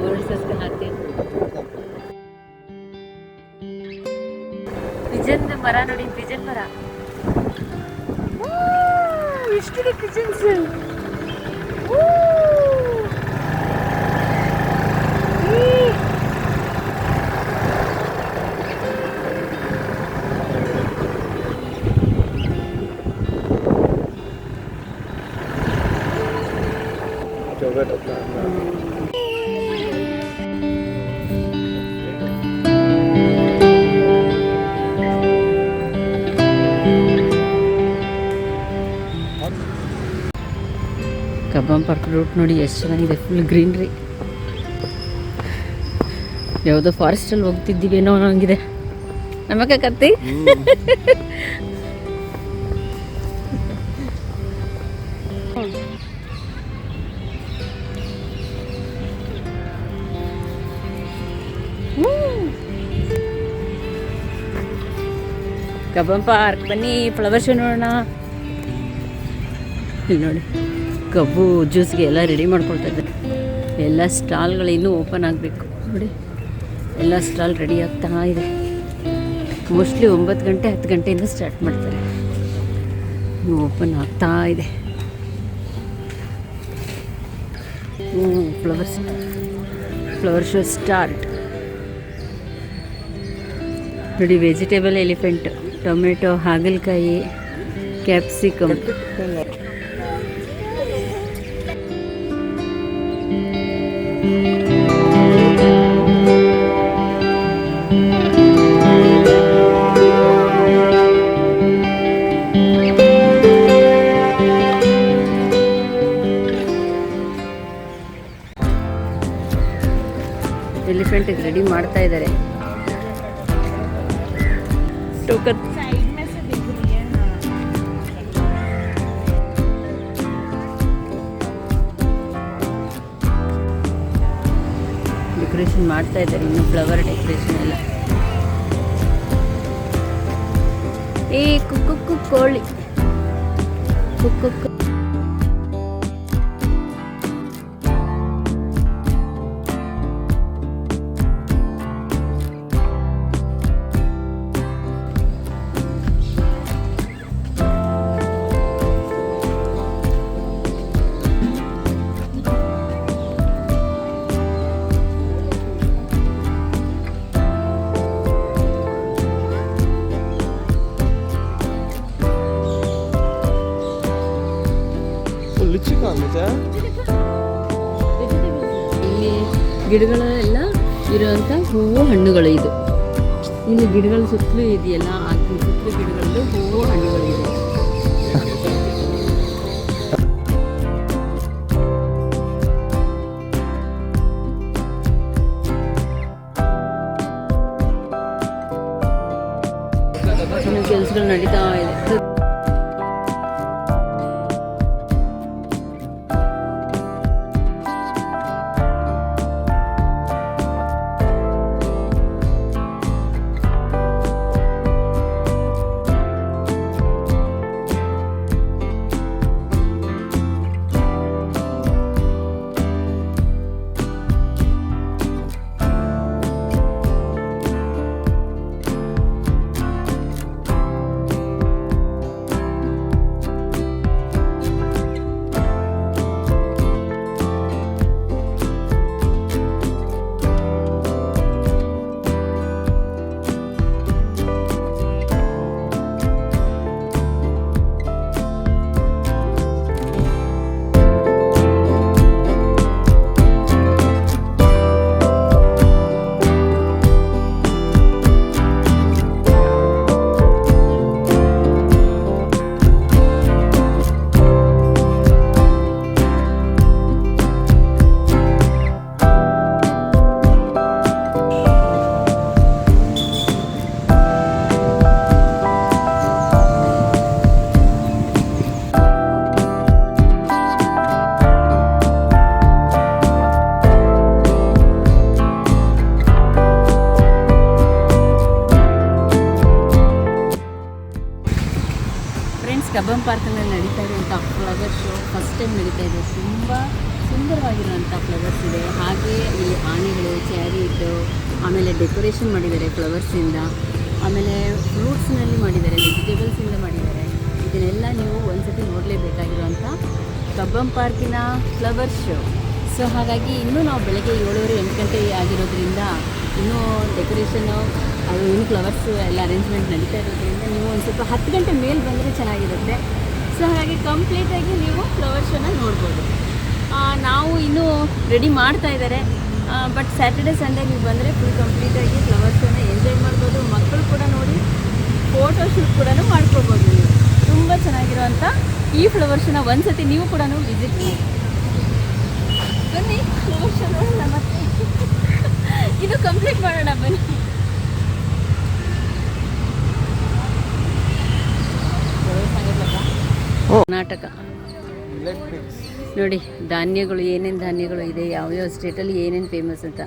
ವರ್ಸಸ್ಗೆ ಹಾಕಿ Pigeon ಮರ ನೋಡಿ, Pigeon ಮರ ಎಷ್ಟಿದೆ ಪಿಜನ್ಸ್. ಕಬ್ಬನ್ ಪಾರ್ಕ್ ರೂಟ್ ನೋಡಿ ಎಷ್ಟು ಚೆನ್ನಾಗಿದೆ, ಫುಲ್ ಗ್ರೀನ್ರಿ. ಯಾವುದೋ ಫಾರೆಸ್ಟಲ್ಲಿ ಹೋಗ್ತಿದ್ದೀವಿ ಏನೋ ಅನ್ನೋಂಗಿದೆ ನಮಗೆ ಕತ್ತಿ. ಕಬ್ಬನ್ ಪಾರ್ಕ್ ಬನ್ನಿ, ಫ್ಲವರ್ ಶೋ ನೋಡೋಣ. ಇಲ್ಲಿ ನೋಡಿ ಕಬ್ಬು ಜ್ಯೂಸ್ಗೆ ಎಲ್ಲ ರೆಡಿ ಮಾಡ್ಕೊಳ್ತಾ ಇದ್ದಾರೆ. ಎಲ್ಲ ಸ್ಟಾಲ್ಗಳು ಇನ್ನೂ ಓಪನ್ ಆಗಬೇಕು ನೋಡಿ, ಎಲ್ಲ ಸ್ಟಾಲ್ ರೆಡಿ ಆಗ್ತಾ ಇದೆ. ಮೋಸ್ಟ್ಲಿ 9 ಗಂಟೆ 10 ಗಂಟೆಯಿಂದ ಸ್ಟಾರ್ಟ್ ಮಾಡ್ತಾರೆ, ಇನ್ನೂ ಓಪನ್ ಆಗ್ತಾ ಇದೆ. ಫ್ಲವರ್ ಶೋ ಸ್ಟಾರ್ಟ್ ನೋಡಿ. ವೆಜಿಟೇಬಲ್ ಎಲಿಫೆಂಟ್, ಟೊಮೆಟೊ, ಹಾಗಲಕಾಯಿ, ಕ್ಯಾಪ್ಸಿಕಮ್. ಎಲಿಫೆಂಟಿಗೆ ರೆಡಿ ಮಾಡ್ತಾ ಇದ್ದಾರೆ. ಟೋಕನ್ ಡೆಕೋರೇಷನ್ ಮಾಡ್ತಾ ಇದ್ದಾರೆ, ಇನ್ನು ಫ್ಲವರ್ ಡೆಕೋರೇಷನ್ ಎಲ್ಲ. ಏ ಕುಕ್ಕು ಕೋಳಿ, ಕುಕ್ಕು ಇಲ್ಲಿ ಗಿಡಗಳೆಲ್ಲ ಇರುವಂಥ ಹೂವು ಹಣ್ಣುಗಳು. ಇದು ಇಲ್ಲಿ ಗಿಡಗಳ ಸುತ್ತಲೂ ಇದೆಯಲ್ಲ, ಆ ಸುತ್ತಲೂ ಗಿಡಗಳದ್ದು ಹೂವು ಹಣ್ಣುಗಳಿದೆ. ಕೆಲಸಗಳು ನಡೀತಾ ಇದೆ. ಕಬ್ಬನ್ ಪಾರ್ಕ್ನಲ್ಲಿ ನಡೀತಾ ಇರುವಂಥ ಫ್ಲವರ್ ಶೋ ಫಸ್ಟ್ ಟೈಮ್ ನಡೀತಾ ಇದೆ. ತುಂಬ ಸುಂದರವಾಗಿರುವಂಥ ಫ್ಲವರ್ಸ್ ಇದೆ. ಹಾಗೆ ಇಲ್ಲಿ ಆನೆಗಳು, ಚಾರಿಟು, ಆಮೇಲೆ ಡೆಕೋರೇಷನ್ ಮಾಡಿದ್ದಾರೆ ಫ್ಲವರ್ಸಿಂದ, ಆಮೇಲೆ ಫ್ರೂಟ್ಸ್ನಲ್ಲಿ ಮಾಡಿದ್ದಾರೆ, ವೆಜಿಟೇಬಲ್ಸಿಂದ ಮಾಡಿದ್ದಾರೆ. ಇದನ್ನೆಲ್ಲ ನೀವು ಒಂದ್ಸತಿ ನೋಡಲೇಬೇಕಾಗಿರುವಂಥ ಕಬ್ಬನ್ ಪಾರ್ಕಿನ ಫ್ಲವರ್ ಶೋ. ಸೊ ಹಾಗಾಗಿ ಇನ್ನೂ ನಾವು ಬೆಳಗ್ಗೆ 7:30-8 ಗಂಟೆ ಆಗಿರೋದ್ರಿಂದ ಇನ್ನೂ ಡೆಕೋರೇಷನ್ನು ಅದು ಇನ್ನೂ ಫ್ಲವರ್ಸು ಎಲ್ಲ ಅರೇಂಜ್ಮೆಂಟ್ ನಡೀತಾ ಇರೋದ್ರಿಂದ ನೀವು ಒಂದು ಸ್ವಲ್ಪ 10 ಗಂಟೆ ಮೇಲೆ ಬಂದರೆ ಚೆನ್ನಾಗಿರುತ್ತೆ. ಸೊ ಹಾಗಾಗಿ ಕಂಪ್ಲೀಟಾಗಿ ನೀವು ಫ್ಲವರ್ ಶೋನ ನೋಡ್ಬೋದು. ನಾವು ಇನ್ನೂ ರೆಡಿ ಮಾಡ್ತಾ ಇದ್ದಾರೆ. ಬಟ್ ಸ್ಯಾಟರ್ಡೆ ಸಂಡೇ ನೀವು ಬಂದರೆ ಫುಲ್ ಕಂಪ್ಲೀಟಾಗಿ ಫ್ಲವರ್ ಶೋನ ಎಂಜಾಯ್ ಮಾಡ್ಬೋದು. ಮಕ್ಕಳು ಕೂಡ ನೋಡಿ ಫೋಟೋ ಶೂಟ್ ಕೂಡ ಮಾಡ್ಕೋಬೋದು. ನೀವು ತುಂಬ ಚೆನ್ನಾಗಿರುವಂಥ ಈ ಫ್ಲವರ್ ಶೋನ ಒಂದ್ಸತಿ ನೀವು ಕೂಡ ವಿಸಿಟ್ ಮಾಡಿ. ಬನ್ನಿ ಫ್ಲವರ್ ಶೋ ನೋಡೋಣ, ಮತ್ತೆ ಇದು ಕಂಪ್ಲೀಟ್ ಮಾಡೋಣ ಬನ್ನಿ. ಕರ್ನಾಟಕ ನೋಡಿ, ಧಾನ್ಯಗಳು ಏನೇನು ಧಾನ್ಯಗಳು ಇದೆ, ಯಾವ್ಯಾವ ಸ್ಟೇಟಲ್ಲಿ ಏನೇನು ಫೇಮಸ್ ಅಂತ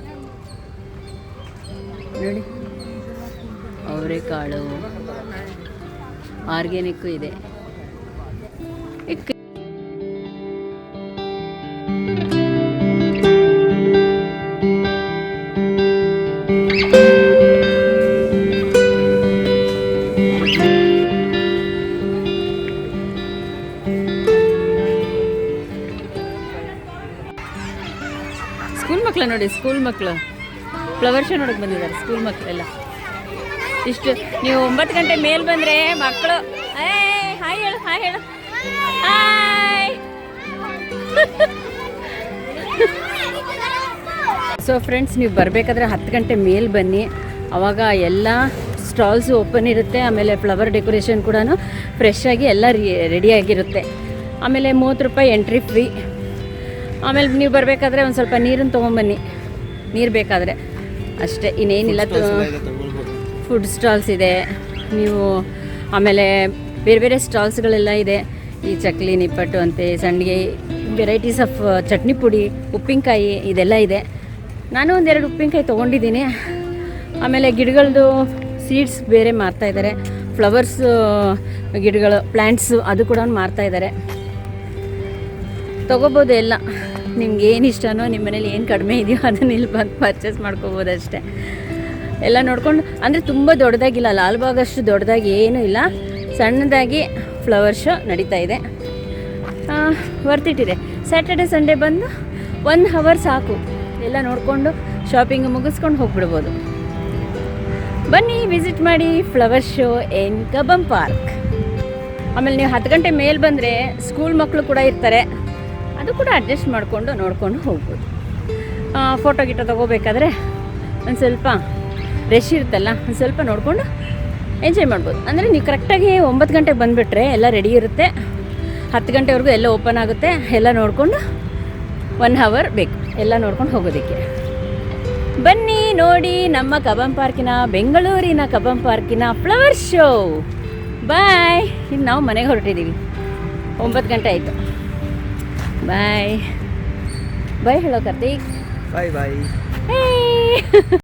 ನೋಡಿ. ಅವರೆಕಾಳು ಆರ್ಗ್ಯಾನಿಕ್ಕು ಇದೆ. ಸ್ಕೂಲ್ ಮಕ್ಕಳು ನೋಡಿ, ಸ್ಕೂಲ್ ಮಕ್ಕಳು ಫ್ಲವರ್ ಶೋ ನೋಡೋಕೆ ಬಂದಿದ್ದಾರೆ. ಸ್ಕೂಲ್ ಮಕ್ಕಳೆಲ್ಲ ಇಷ್ಟು ನೀವು 9 ಗಂಟೆ ಮೇಲೆ ಬಂದರೆ ಮಕ್ಕಳು ಹಾಯ್ ಹೇಳು, ಹಾಯ್ ಹೇಳು, ಹಾಯ್. ಸೊ ಫ್ರೆಂಡ್ಸ್, ನೀವು ಬರಬೇಕಾದ್ರೆ 10 ಗಂಟೆ ಮೇಲೆ ಬನ್ನಿ. ಆವಾಗ ಎಲ್ಲ ಸ್ಟಾಲ್ಸು ಓಪನ್ ಇರುತ್ತೆ. ಆಮೇಲೆ ಫ್ಲವರ್ ಡೆಕೋರೇಷನ್ ಕೂಡ ಫ್ರೆಶ್ ಆಗಿ ಎಲ್ಲ ರೆಡಿಯಾಗಿರುತ್ತೆ. ಆಮೇಲೆ 30 ರೂಪಾಯಿ ಎಂಟ್ರಿ ಫ್ರೀ. ಆಮೇಲೆ ನೀವು ಬರಬೇಕಾದ್ರೆ ಒಂದು ಸ್ವಲ್ಪ ನೀರನ್ನು ತೊಗೊಂಬನ್ನಿ, ನೀರು ಬೇಕಾದರೆ ಅಷ್ಟೇ, ಇನ್ನೇನಿಲ್ಲ. ಫುಡ್ ಸ್ಟಾಲ್ಸ್ ಇದೆ ನೀವು, ಆಮೇಲೆ ಬೇರೆ ಬೇರೆ ಸ್ಟಾಲ್ಸ್ಗಳೆಲ್ಲ ಇದೆ. ಈ ಚಕ್ಲಿ, ನಿಪ್ಪಟ್ಟು ಅಂತೆ, ಸಂಡಿಗೆ, ವೆರೈಟೀಸ್ ಆಫ್ ಚಟ್ನಿ ಪುಡಿ, ಉಪ್ಪಿನಕಾಯಿ ಇದೆಲ್ಲ ಇದೆ. ನಾನು ಒಂದೆರಡು ಉಪ್ಪಿನಕಾಯಿ ತೊಗೊಂಡಿದ್ದೀನಿ. ಆಮೇಲೆ ಗಿಡಗಳದ್ದು ಸೀಡ್ಸ್ ಬೇರೆ ಮಾರ್ತಾಯಿದ್ದಾರೆ. ಫ್ಲವರ್ಸ್ ಗಿಡಗಳು, ಪ್ಲ್ಯಾಂಟ್ಸು ಅದು ಕೂಡ ಮಾರ್ತಾಯಿದ್ದಾರೆ. ತೊಗೋಬೋದು ಎಲ್ಲ, ನಿಮ್ಗೆ ಏನು ಇಷ್ಟನೋ, ನಿಮ್ಮ ಮನೇಲಿ ಏನು ಕಡಿಮೆ ಇದೆಯೋ ಅದನ್ನ ಇಲ್ಲಿ ಬಂದು ಪರ್ಚೇಸ್ ಮಾಡ್ಕೋಬೋದು ಅಷ್ಟೇ. ಎಲ್ಲ ನೋಡ್ಕೊಂಡು, ಅಂದರೆ ತುಂಬ ದೊಡ್ಡದಾಗಿಲ್ಲ, ಲಾಲ್ಬಾಗ್ ಅಷ್ಟು ದೊಡ್ಡದಾಗಿ ಏನೂ ಇಲ್ಲ, ಸಣ್ಣದಾಗಿ ಫ್ಲವರ್ ಶೋ ನಡೀತಾ ಇದೆ. ವರ್ತಿಟ್ಟಿದೆ. ಸ್ಯಾಟರ್ಡೆ ಸಂಡೇ ಬಂದು 1 ಅವರ್ ಸಾಕು, ಎಲ್ಲ ನೋಡಿಕೊಂಡು ಶಾಪಿಂಗ್ ಮುಗಿಸ್ಕೊಂಡು ಹೋಗ್ಬಿಡ್ಬೋದು. ಬನ್ನಿ, ವಿಸಿಟ್ ಮಾಡಿ flower show in Cubbon park. ಆಮೇಲೆ ನೀವು 10 ಗಂಟೆ ಮೇಲೆ ಬಂದರೆ ಸ್ಕೂಲ್ ಮಕ್ಕಳು ಕೂಡ ಇರ್ತಾರೆ, ಅದು ಕೂಡ ಅಡ್ಜಸ್ಟ್ ಮಾಡಿಕೊಂಡು ನೋಡಿಕೊಂಡು ಹೋಗ್ಬೋದು. ಫೋಟೋ ಗಿಟೋ ತೊಗೋಬೇಕಾದ್ರೆ ಒಂದು ಸ್ವಲ್ಪ ರಶ್ ಇರುತ್ತಲ್ಲ, ಒಂದು ಸ್ವಲ್ಪ ನೋಡಿಕೊಂಡು ಎಂಜಾಯ್ ಮಾಡ್ಬೋದು. ಅಂದರೆ ನೀವು ಕರೆಕ್ಟಾಗಿ 9 ಗಂಟೆಗೆ ಬಂದುಬಿಟ್ರೆ ಎಲ್ಲ ರೆಡಿ ಇರುತ್ತೆ. 10 ಗಂಟೆವರೆಗೂ ಎಲ್ಲ ಓಪನ್ ಆಗುತ್ತೆ. ಎಲ್ಲ ನೋಡಿಕೊಂಡು 1 ಅವರ್ ಬೇಕು ಎಲ್ಲ ನೋಡ್ಕೊಂಡು ಹೋಗೋದಕ್ಕೆ. ಬನ್ನಿ ನೋಡಿ ನಮ್ಮ ಕಬ್ಬನ್ ಪಾರ್ಕಿನ, ಬೆಂಗಳೂರಿನ ಕಬ್ಬನ್ ಪಾರ್ಕಿನ ಫ್ಲವರ್ ಶೋ. ಬಾಯ್. ಇನ್ನು ನಾವು ಮನೆಗೆ ಹೊರಟಿದ್ದೀವಿ, 9 ಗಂಟೆ ಆಯಿತು. ಬಾಯ್ ಬಾಯ್ ಹೇಳೋ ಕಾರ್ತಿಕ್. ಬಾಯ್ ಬಾಯ್.